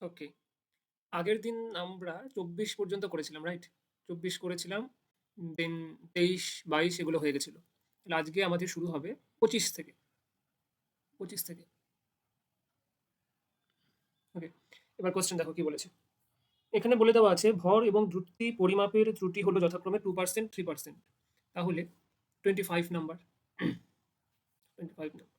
ওকে। আগের দিন আমরা ২৪ পর্যন্ত করেছিলাম, রাইট? ২৪ করেছিলাম। দেন ২৩, ২২ এগুলো হয়ে গেছিল। তাহলে আজকে আমাদের শুরু হবে ২৫ থেকে। ২৫ থেকে। ওকে। এবার কোয়েশ্চেন দেখো কি বলেছে। এখানে বলে দেওয়া আছে ভর এবং দ্রুতি পরিমাপের ত্রুটি হলো যথাক্রমে 2%, 3%। তাহলে 25 নাম্বার। 25 নাম্বার।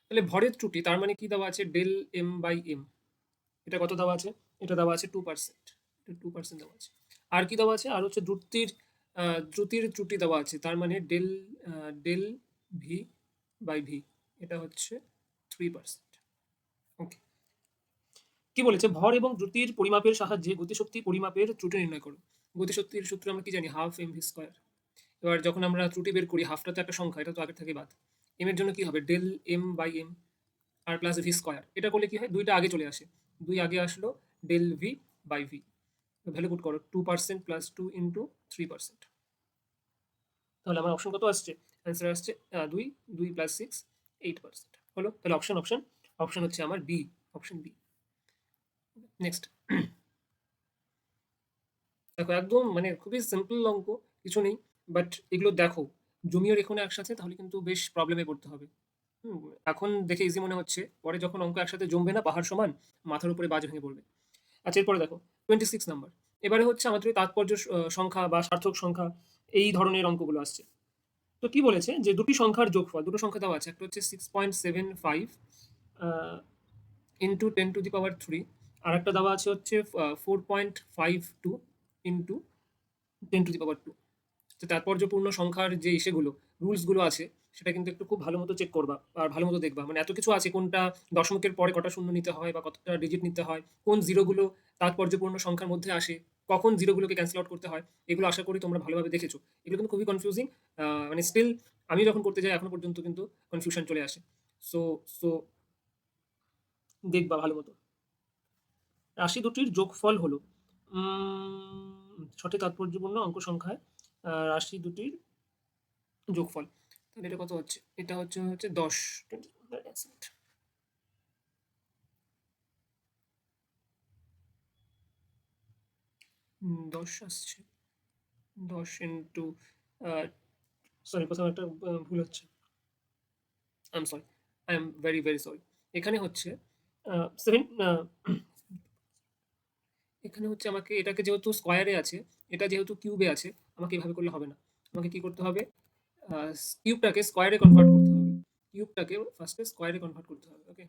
তাহলে ভরের ত্রুটি তার মানে কি দেওয়া আছে? Del m by m. এটা কত দেওয়া আছে? এটা দেওয়া আছে 2%। 2% দেওয়া আছে। আর কি দেওয়া আছে? আর হচ্ছে দ্রুতির ত্রুটি দেওয়া আছে। তার মানে ডেল ভি বাই ভি। এটা হচ্ছে 3%। ওকে। কি বলেছে? ভর এবং দ্রুতির পরিমাপের সাহায্যে গতিশক্তি পরিমাপের ত্রুটি নির্ণয় করো। গতিশক্তির সূত্র আমরা কি জানি? Half m v square. এবার যখন আমরা ত্রুটি বের করি, হাফটা তো একটা সংখ্যা, এটা তো আগের থেকে বাদ। এম এর জন্য কি হবে? ডেল এম বাই এম আর প্লাস ভি স্কোয়ার। এটা করলে কি হয়? দুইটা আগে চলে আসে। দুই আগে আসলো, del v by v. Value put করো, 2% প্লাস 2 ইন্টু 3%। তাহলে আমার অপশন কত আসছে? অ্যান্সার আসছে 2, 2 প্লাস 6, 8% হলো। তাহলে অপশন হচ্ছে আমার বি। Option B. নেক্সট। দেখো একদম মানে খুবই সিম্পল অঙ্ক, কিছু নেই। বাট এগুলো দেখো, জমিয়ে রেখো না একসাথে, তাহলে কিন্তু বেশ প্রবলেমে পড়তে হবে। হুম, এখন দেখে ইজি মনে হচ্ছে, পরে যখন অঙ্ক একসাথে জমবে না পাহাড় সমান, মাথার উপরে বাজ ভেঙে পড়বে। আচ্ছা, এরপরে দেখো 26 নাম্বার। এবারে হচ্ছে আমাদের ওই তাৎপর্য সংখ্যা বা সার্থক সংখ্যা, এই ধরনের অঙ্কগুলো আসছে। তো কি বলেছে যে দুটি সংখ্যার যোগফল, দুটো সংখ্যা দেওয়া আছে, একটা হচ্ছে 6.75 ইন্টু 10⁻³ আর একটা দেওয়া আছে হচ্ছে 4.52 ইন্টু 10⁻²। তো তাৎপর্যপূর্ণ সংখ্যার যে ইসেগুলো, রুলসগুলো আছে, সেটা কিন্তু একটু খুব ভালো মতো চেক করবা আর ভালো মতো দেখবা। মানে এত কিছু আছে, কোনটা দশমিকের পরে কটা শূন্য নিতে হয় বা কতটা ডিজিট নিতে হয়, কোন জিরোগুলো তাৎপর্যপূর্ণ সংখ্যার মধ্যে আসে, কখন জিরোগুলোকে ক্যান্সেল আউট করতে হয়, এগুলো আশা করি তোমরা ভালোভাবে দেখেছো। এগুলো কিন্তু খুবই কনফিউজিং। মানে স্টিল আমি যখন করতে যাই এখনো পর্যন্ত কিন্তু কনফিউশন চলে আসে। সো সো দেখবা ভালো মতো। রাশি দুটির যোগফল হলো সঠিক তাৎপর্যপূর্ণ অঙ্ক সংখ্যায় রাশি দুটির যোগফল। তাহলে এটা কত হচ্ছে? এটা হচ্ছে 10। 10 আসছে। 10 ইন্টু, সরি, কোথাও একটা ভুল হচ্ছে। I am sorry. I am very very sorry. এখানে হচ্ছে সেভেন। এখানে হচ্ছে আমাকে এটাকে যেহেতু স্কোয়ারে আছে, এটা যেহেতু কিউবে আছে, আমাকে এভাবে করলে হবে না। আমাকে কি করতে হবে? কিউবটাকে স্কোয়ারে কনভার্ট করতে হবে। কিউবটাকে ফার্স্টে স্কোয়ারে কনভার্ট করতে হবে। ওকে।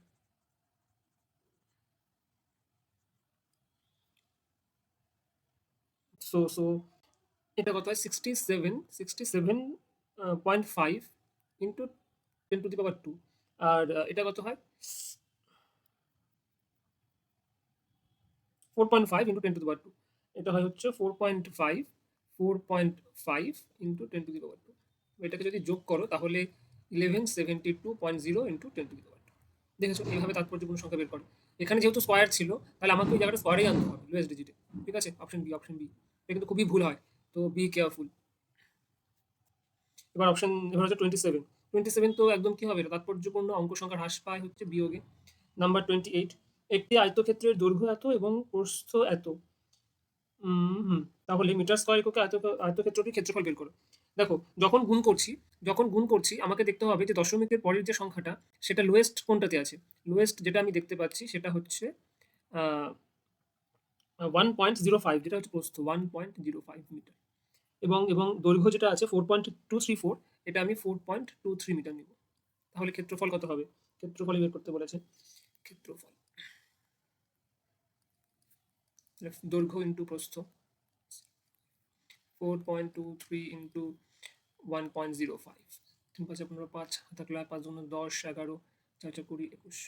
সো এটা কত হয়? 67.5 ইন্টু 10⁻²। আর এটা কত হয়? 4.5 ইন্টু 10⁻²। এটা হয় হচ্ছে 4.5 ইন্টু 10⁻²। এটাকে যদি যোগ করো তাহলে 1172.0 ইন্টু 10⁻²। দেখেছো, এইভাবে তাৎপর্যপূর্ণ সংখ্যা বের করে। এখানে যেহেতু স্কোয়ার ছিল, তাহলে আমাকে ওই জায়গাটা স্কোয়ারেই আনতে হবে, লোয়েস্ট ডিজিটে। ঠিক আছে, অপশন বি। Option B. এটা কিন্তু খুবই ভুল হয়, তো বি কেয়ারফুল। এবার হচ্ছে 27। 27 তো একদম কি হবে? এটা তাৎপর্যপূর্ণ অঙ্ক সংখ্যার হ্রাস পায় হচ্ছে বিয়োগে। নাম্বার 28। একটি আয়তক্ষেত্রের দৈর্ঘ্য এত এবং প্রস্থ এত। তাহলে মিটার স্কয়ার এককে আয়তক্ষেত্রটির ক্ষেত্রফল বের করো। দেখো, যখন গুণ করছি আমাকে দেখতে হবে যে দশমিকের পরের যে সংখ্যাটা, সেটা লোয়েস্ট কোনটাতে আছে। লোয়েস্ট যেটা আমি দেখতে পাচ্ছি সেটা হচ্ছে 1.05, যেটা হচ্ছে প্রস্থ 1.05 মিটার। এবং দৈর্ঘ্য যেটা আছে 4.234, এটা আমি 4.23 মিটার নিব। তাহলে ক্ষেত্রফল কত হবে? ক্ষেত্রফল বের করতে বলেছে। ক্ষেত্রফল, দৈর্ঘ্য ইন্টু প্রস্থ, 4.23 ইন্টু 1.05। 3×5 = 5, থাকলে 5 × 10, 11, 4 × 20, 21।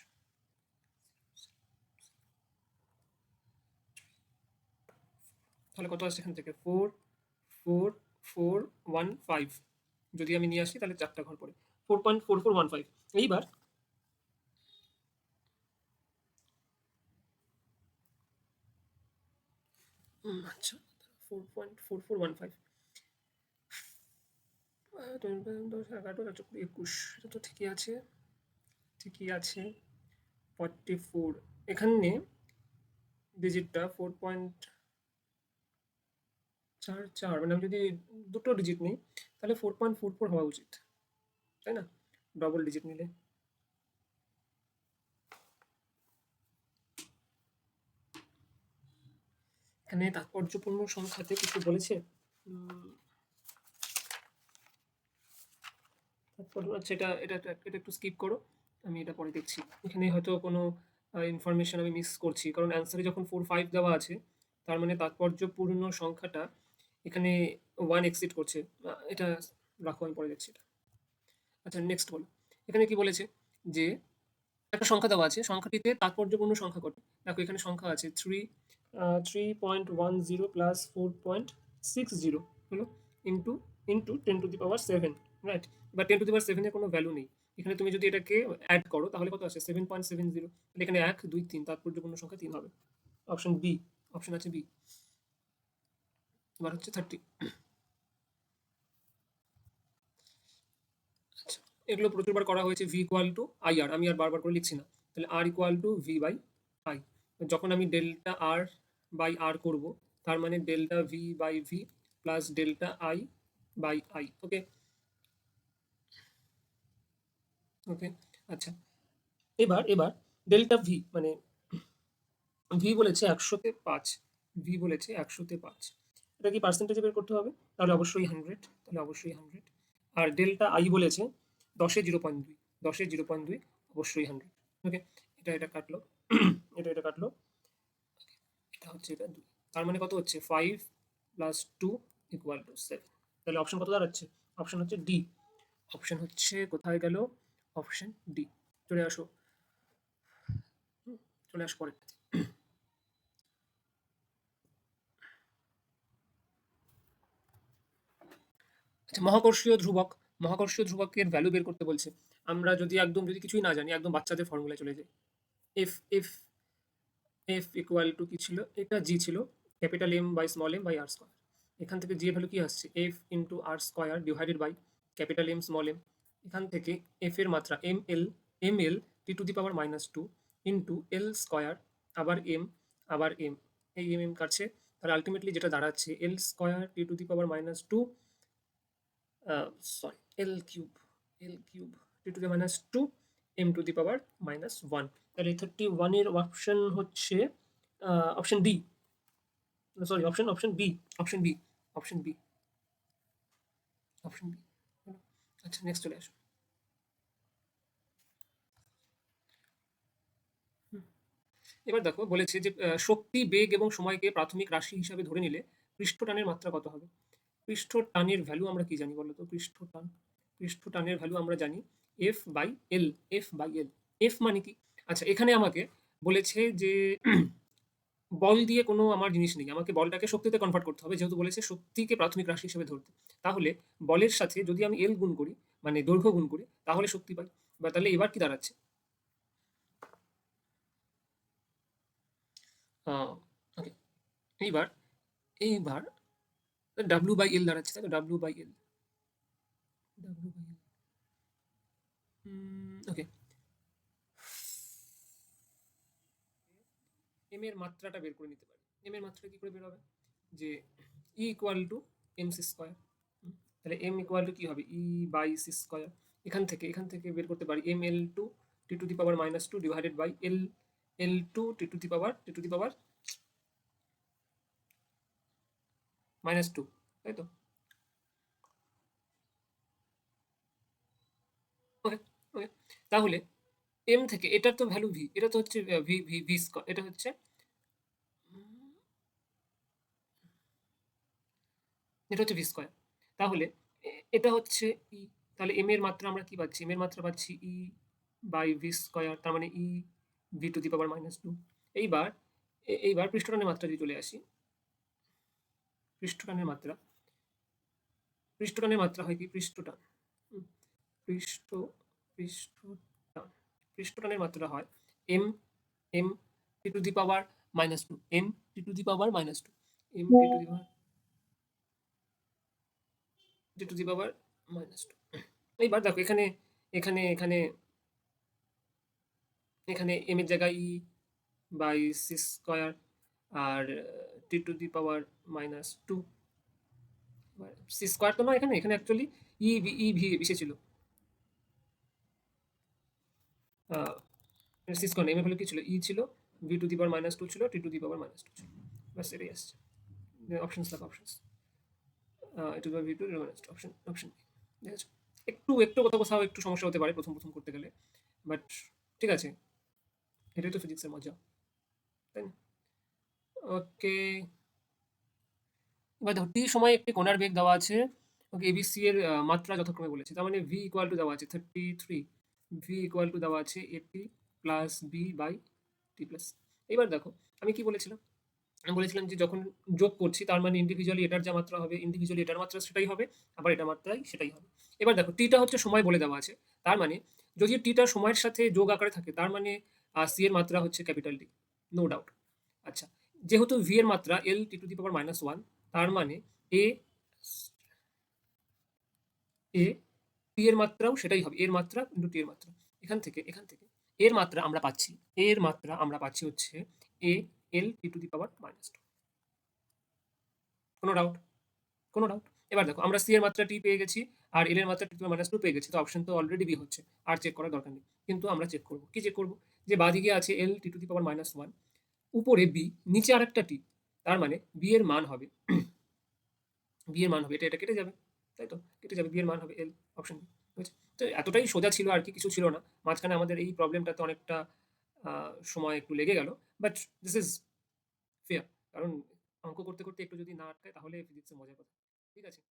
তাহলে কত আসছে এখান থেকে? 4.4415। যদি আমি নিয়ে আসি তাহলে 4টা ঘর পড়ে 4.4415। এইবার আচ্ছা, 4.4415, 10, 11, 4 × 20, 21। এটা তো ঠিকই আছে, ঠিকই আছে। 44 এখানে ডিজিটটা 4.44, মানে আমি যদি দুটো ডিজিট নিই তাহলে 4.44 হওয়া উচিত, তাই না? ডবল ডিজিট নিলে এখানে তাৎপর্যপূর্ণ সংখ্যাতে কিছু বলেছে। তাৎপর্য আচ্ছা, এটা একটু স্কিপ করো, আমি এটা পরে দেখছি। এখানে হয়তো কোনো ইনফরমেশন আমি মিস করছি, কারণ অ্যান্সারে যখন 4 5 দেওয়া আছে তার মানে তাৎপর্যপূর্ণ সংখ্যাটা এখানে 1 এক্সিড করছে। এটা রাখো, আমি পরে দেখছি এটা। আচ্ছা, নেক্সট বলো। এখানে কি বলেছে যে একটা সংখ্যা দেওয়া আছে, সংখ্যাটিতে তাৎপর্যপূর্ণ সংখ্যা কত? দেখো এখানে সংখ্যা আছে 3.10 প্লাস 4.60 হলো ইন্টু ইন্টু 10⁻7, রাইট? বা 10⁻7 এর কোনো ভ্যালু নেই এখানে, তুমি যদি এটাকে অ্যাড করো তাহলে কত আসে 7.70, তাহলে এখানে 1 2 3 তাৎপর্যপূর্ণ সংখ্যা 3 হবে। অপশন বি, অপশন আছে বি। এবার হচ্ছে 30। আচ্ছা, এগুলো প্রচুরবার করা হয়েছে। V equal to I R, আমি আর বারবার করে লিখছি না। তাহলে R equal to V by I. যখন আমি ডেল্টা আর বাই আর করবো তার মানে delta V by V plus delta I by I. Okay, okay. আচ্ছা, এবার ডেল্টা ভি মানে ভি বলেছে 100-তে 5, ভি বলেছে 100-তে 5, এটা কি পার্সেন্টেজে বের করতে হবে? তাহলে অবশ্যই 100, তাহলে অবশ্যই 100। আর ডেল্টা আই বলেছে 10-এ 0.2, 10-এ 0.2 অবশ্যই 100। ওকে, এটা কাটলো, এটা কাটলো, এটা হচ্ছে এটা 2, তার মানে কত হচ্ছে 5 প্লাস 2 ইকুয়াল টু 7। তাহলে অপশন কত দাঁড়াচ্ছে? অপশন হচ্ছে ডি। অপশন হচ্ছে কোথায় গেল? Option D. চলে আসো, চলে আসো পরে। আচ্ছা, মহাকর্ষীয় ধ্রুবক, মহাকর্ষীয় ধ্রুবকের ভ্যালু বের করতে বলছে। আমরা যদি কিছুই না জানি, একদম বাচ্চাদের ফর্মুলায় চলে যাই। F F F equal to কি ছিল? এটা জি ছিল, capital M by small m by r square. এখান থেকে জি এর ভ্যালু কি আসছে? F into r square divided by capital M small m. এখান থেকে এফ এর মাত্রা M L T to the power -2 into L square, আবার এম, আবার এম, এই এম এম কাটছে। তাহলে আলটিমেটলি যেটা দাঁড়াচ্ছে L square T to the power -2, sorry, L cube T to the power -2 m⁻1। তাহলে 31 এর অপশন হচ্ছে option D, sorry, option B, option B, option B, option B. আচ্ছা, নেক্সট চলে আসো। এবার দেখো বলেছে যে শক্তি, বেগ এবং সময়কে প্রাথমিক রাশি হিসাবে ধরে নিলে পৃষ্ঠটানের মাত্রা কত হবে? পৃষ্ঠটানের ভ্যালু আমরা কি জানি বলো তো? পৃষ্ঠটানের ভ্যালু আমরা জানি F by L, F by L. F মানে কি? আচ্ছা, এখানে আমাকে বলেছে যে বল দিয়ে কোনো আমার জিনিস নেই, আমাকে বলটাকে শক্তিতে কনভার্ট করতে হবে, যেহেতু বলেছে শক্তিকে প্রাথমিক রাশি হিসেবে ধরতে। তাহলে বলের সাথে যদি আমি এল গুণ করি, মানে দৈর্ঘ্য গুণ করি, তাহলে শক্তি পাই। বা তাহলে এবার কি দাঁড়াচ্ছে? ওকে, এইবার এইবার ডাব্লিউ বাই এল দাঁড়াচ্ছে, তাই তো? W by L, W by L. Okay, M এর মাত্রাটা বের করে নিতে পারি। এম এর মাত্রা কি করে বের হবে? যে E equal to M C square. তাহলে এম ইকুয়াল টু কি হবে? E by C square. এখান থেকে বের করতে পারি M L two T to the power -2 divided by L two T to the power -2, তাই তো? ওকে, ওকে। তাহলে এম থেকে এটার তো ভ্যালু ভি, এটা তো হচ্ছে ভি ভি ভি স্কোয়ার, এটা হচ্ছে ভি স্কোয়ার। তাহলে এটা হচ্ছে ই। তাহলে এম এর মাত্রা আমরা কি পাচ্ছি? এম এর মাত্রা পাচ্ছি ই বাই ভি স্কোয়ার, তার মানে E V to the power -2। এইবার এইবার পৃষ্ঠটানের মাত্রা যদি চলে আসি, পৃষ্ঠটানের মাত্রা, পৃষ্ঠটানের মাত্রা হয় কি? পৃষ্ঠটান, হুম, পৃষ্ঠ পৃষ্ঠটান, পৃষ্ঠটানের মাত্রা হয় M M T to the power -2, M T to the power -2, M T to the power -2। এইবার দেখো এখানে এখানে এখানে এখানে এম এর জায়গায় ই, বাই সি স্কোয়ার আর T to the power minus two. C square তো নয়, এখানে এখানে অ্যাকচুয়ালি ই ভি এসেছিল। সি স্কোয়ার নেমে ফেলে কি ছিল, ই ছিল, V to the power minus two ছিল, T to the power minus two ছিল। ব্যাস এটাই আসছে। অপশনস দেখো, options to the V to minus two, option option ঠিক আছে। একটু একটু কোথাও কোথাও একটু সমস্যা হতে পারে প্রথম প্রথম করতে গেলে, বাট ঠিক আছে, এটাই তো ফিজিক্সের মজা, তাই না? ওকে, এবার দেখো টি সময় একটি কণার বেগ দেওয়া আছে, ওকে এবিসি এর মাত্রা যথাক্রমে বলেছে, তার মানে ভি ইকুয়াল টু দেওয়া আছে 33, ভি ইকুয়াল টু দেওয়া আছে এটি plus B by T plus. এবার দেখো আমি কি বলেছিলাম, আমি বলেছিলাম যে যখন যোগ করছি তার মানে ইন্ডিভিজুয়ালি এটার যা মাত্রা হবে ইন্ডিভিজুয়ালি এটার মাত্রা সেটাই হবে, আবার এটার মাত্রাই সেটাই হবে। এবার দেখো টিটা হচ্ছে সময় বলে দেওয়া আছে, তার মানে যদি টিটা সময়ের সাথে যোগ আকারে থাকে তার মানে সি এর মাত্রা হচ্ছে ক্যাপিটাল ডি, নো ডাউট। আচ্ছা, যেহেতু ভি এর মাত্রা L T to the power minus one, তার মানে এ এ টি এর মাত্রাও সেটাই হবে, এর মাত্রা ইন্টু টি এর মাত্রা। এখান থেকে এর মাত্রা আমরা পাচ্ছি, এর মাত্রা আমরা পাচ্ছি হচ্ছে A L T to the power minus two. কোনো ডাউট? কোনো ডাউট? এবার দেখো আমরা সি এর মাত্রা টি পেয়ে গেছি, আর এল এর মাত্রা টি মাইনাস টু পেয়ে গেছি, তো অপশন তো অলরেডি বি হচ্ছে, আর চেক করার দরকার নেই। কিন্তু আমরা চেক করবো, কি চেক করবো, যে বাদিকে আছে L T to the power minus one, উপরে বি, নিচে আরেকটা টি, তার মানে বি এর মান হবে বি এর মান হবে এটা, এটা কেটে যাবে, তাই তো কেটে যাবে, বি এর মান হবে এল, অপশন বি। বুঝেছি? তো এতটাই সোজা ছিল আর কি, কিছু ছিল না মাঝখানে, আমাদের এই প্রবলেমটাতে অনেকটা সময় একটু লেগে গেল, বাট দিস ইজ ফেয়ার, কারণ অঙ্ক করতে করতে একটু যদি না আটকায় তাহলে ফিজিক্সে মজা কথা। ঠিক আছে।